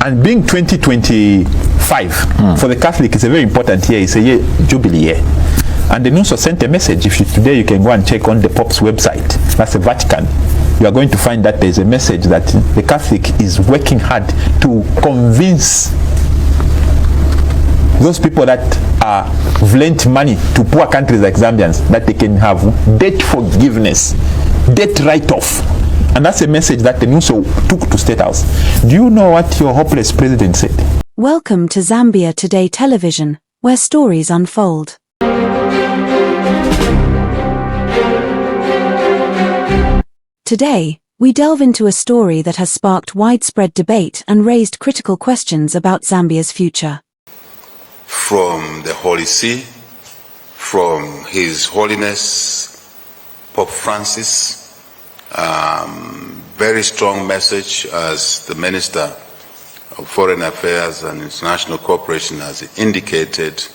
And being 2025 for the Catholic is a very important year. It's a year, Jubilee Year. And the Nuncio sent a message. Today you can go and check on the Pope's website. That's the Vatican. You are going to find that there's a message that the Catholic is working hard to convince those people that have lent money to poor countries like Zambians that they can have debt forgiveness, debt write-off. And that's a message that the Nuncio took to State House. Do you know what your hopeless president said? Welcome to Zambia Today Television, where stories unfold. Today, we delve into a story that has sparked widespread debate and raised critical questions about Zambia's future. From the Holy See, from His Holiness Pope Francis, very strong message as the Minister of Foreign Affairs and International Cooperation has indicated.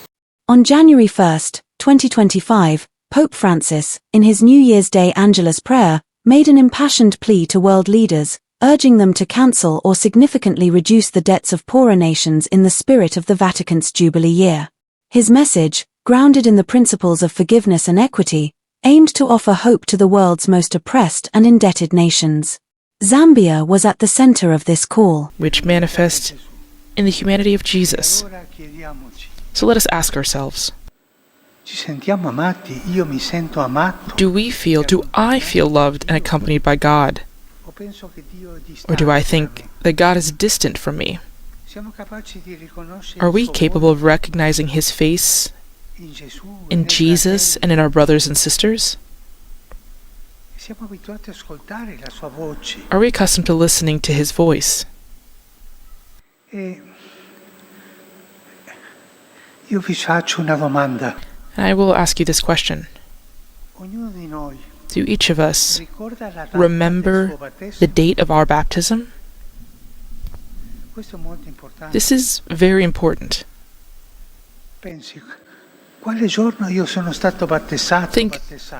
On January 1st, 2025, Pope Francis, in his New Year's Day Angelus prayer, made an impassioned plea to world leaders, urging them to cancel or significantly reduce the debts of poorer nations in the spirit of the Vatican's Jubilee Year. His message, grounded in the principles of forgiveness and equity, aimed to offer hope to the world's most oppressed and indebted nations. Zambia was at the center of this call, which manifests in the humanity of Jesus. So let us ask ourselves, do I feel loved and accompanied by God? Or do I think that God is distant from me? Are we capable of recognizing His face in Jesus and in our brothers and sisters? Are we accustomed to listening to His voice? And I will ask you this question. Do each of us remember the date of our baptism? This is very important. Think,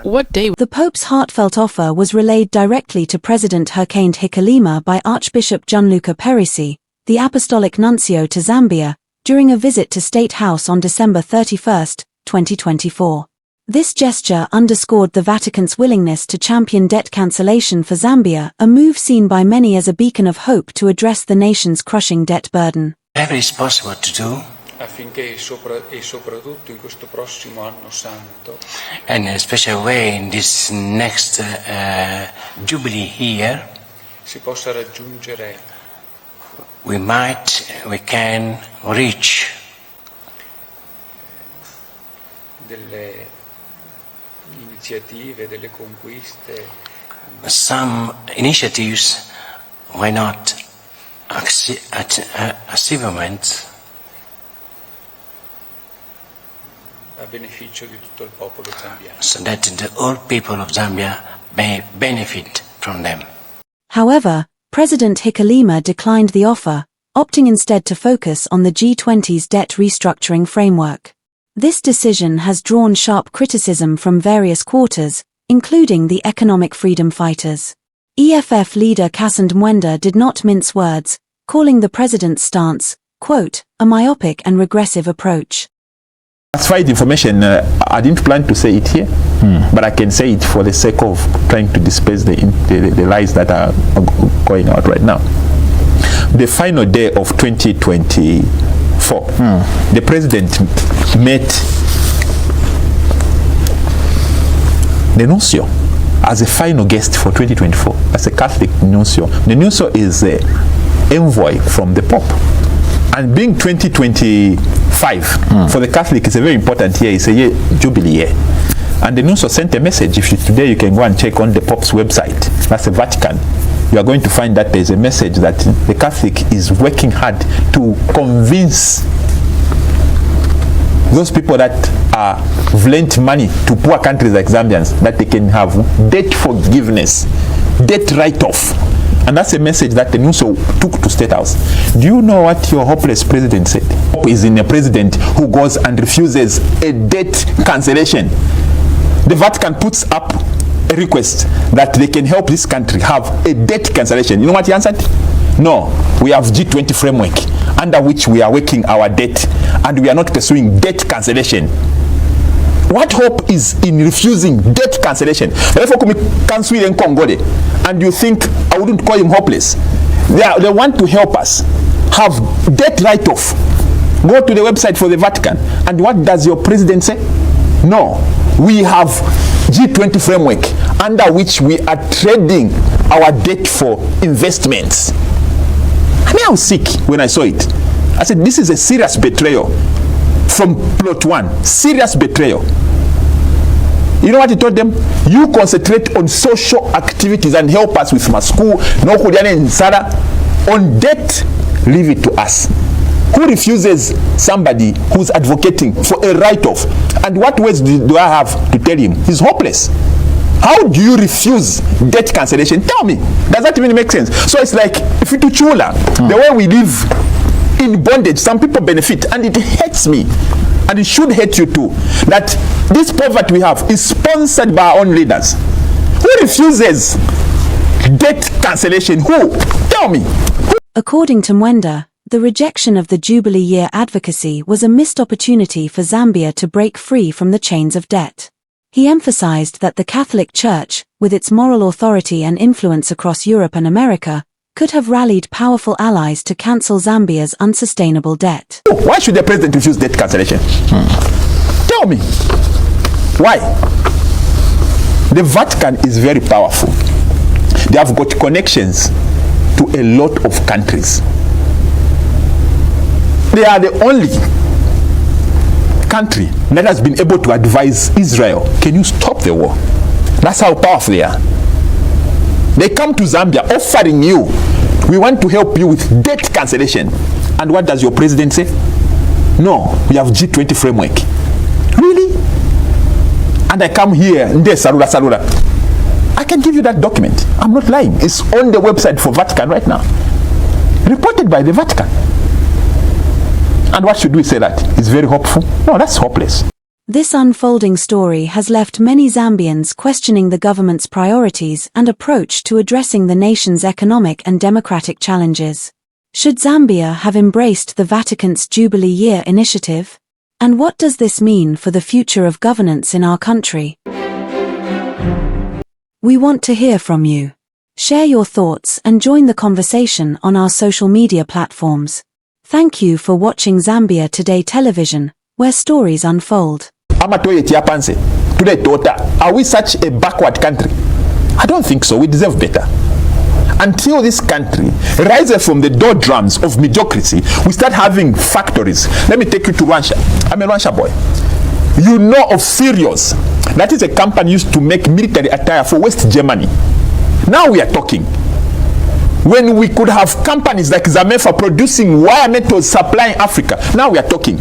what day? The Pope's heartfelt offer was relayed directly to President Hakainde Hichilema by Archbishop Gianluca Perisi, the Apostolic Nuncio to Zambia, during a visit to State House on December 31, 2024. This gesture underscored the Vatican's willingness to champion debt cancellation for Zambia, a move seen by many as a beacon of hope to address the nation's crushing debt burden. Whatever is possible to do, affinché soprattutto in questo prossimo anno santo, and in a special way in this next Jubilee Year, si possa raggiungere, we can reach delle iniziative, delle conquiste, some initiatives, why not achievements a beneficio di tutto il popolo zambiano, so that the whole people of Zambia may benefit from them. However, President Hichilema declined the offer, opting instead to focus on the G20's debt restructuring framework. This decision has drawn sharp criticism from various quarters, including the economic freedom fighters. EFF leader Kasonde Mwenda did not mince words, calling the president's stance, quote, a myopic and regressive approach. Classified information, I didn't plan to say it here, but I can say it for the sake of trying to disperse the lies that are going out right now. The final day of 2024, the president met the nuncio as a final guest for 2024, as a Catholic nuncio. The nuncio is an envoy from the Pope. And being 2025 for the Catholic is a very important year. It's a year, Jubilee Year. And the nuncio sent a message. Today you can go and check on the Pope's website. That's the Vatican. You are going to find that there's a message that the Catholic is working hard to convince those people that have lent money to poor countries like Zambians that they can have debt forgiveness, debt write-off. And that's a message that the nuncio took to State House. Do you know what your hopeless president said? Hope is in a president who goes and refuses a debt cancellation. The Vatican puts up a request that they can help this country have a debt cancellation. You know what he answered? No, we have G20 framework under which we are working our debt, and we are not pursuing debt cancellation. What hope is in refusing debt cancellation? And you think I wouldn't call him hopeless? They want to help us have debt write-off. Go to the website for the Vatican, and what does your president say? No, we have G20 framework under which we are trading our debt for investments. I mean, I was sick when I saw it. I said, this is a serious betrayal from plot one. Serious betrayal. You know what he told them? You concentrate on social activities and help us with my school. No Kudiane and Sarah. On debt, leave it to us. Who refuses somebody who's advocating for a write-off? And what words do I have to tell him? He's hopeless. How do you refuse debt cancellation? Tell me. Does that even make sense? So it's like, if you chula, the way we live in bondage, some people benefit, and it hurts me. And it should hurt you too. That this poverty we have is sponsored by our own leaders. Who refuses debt cancellation? Who? Tell me. According to Mwenda, the rejection of the Jubilee Year advocacy was a missed opportunity for Zambia to break free from the chains of debt. He emphasized that the Catholic Church, with its moral authority and influence across Europe and America, could have rallied powerful allies to cancel Zambia's unsustainable debt. Why should the president refuse debt cancellation? Tell me. Why? The Vatican is very powerful. They have got connections to a lot of countries. They are the only country that has been able to advise Israel, can you stop the war? That's how powerful they are. They come to Zambia offering you, we want to help you with debt cancellation. And what does your president say? No, we have G20 framework. Really? And I come here, I can give you that document. I'm not lying. It's on the website for Vatican right now. Reported by the Vatican. And what should we say that? It's very hopeful? No, that's hopeless. This unfolding story has left many Zambians questioning the government's priorities and approach to addressing the nation's economic and democratic challenges. Should Zambia have embraced the Vatican's Jubilee Year initiative? And what does this mean for the future of governance in our country? We want to hear from you. Share your thoughts and join the conversation on our social media platforms. Thank you for watching Zambia Today Television, where stories unfold. Are we such a backward country? I don't think so. We deserve better. Until this country rises from the doldrums of mediocrity, we start having factories. Let me take you to Rwanda. I'm a Rwanda boy. You know of Sirius. That is a company used to make military attire for West Germany. Now we are talking. When we could have companies like Zamefa producing wire metals supplying Africa, now we are talking.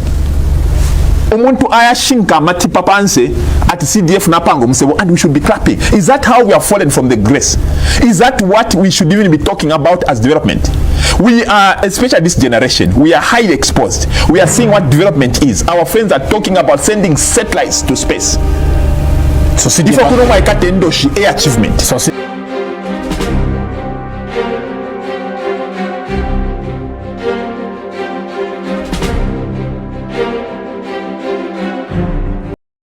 Umuntu ayashinka matipapanse at CDF napango msebo, and we should be clapping. Is that how we have fallen from the grace? Is that what we should even be talking about as development? We are, especially this generation, we are highly exposed. We are seeing what development is. Our friends are talking about sending satellites to space. So achievement. So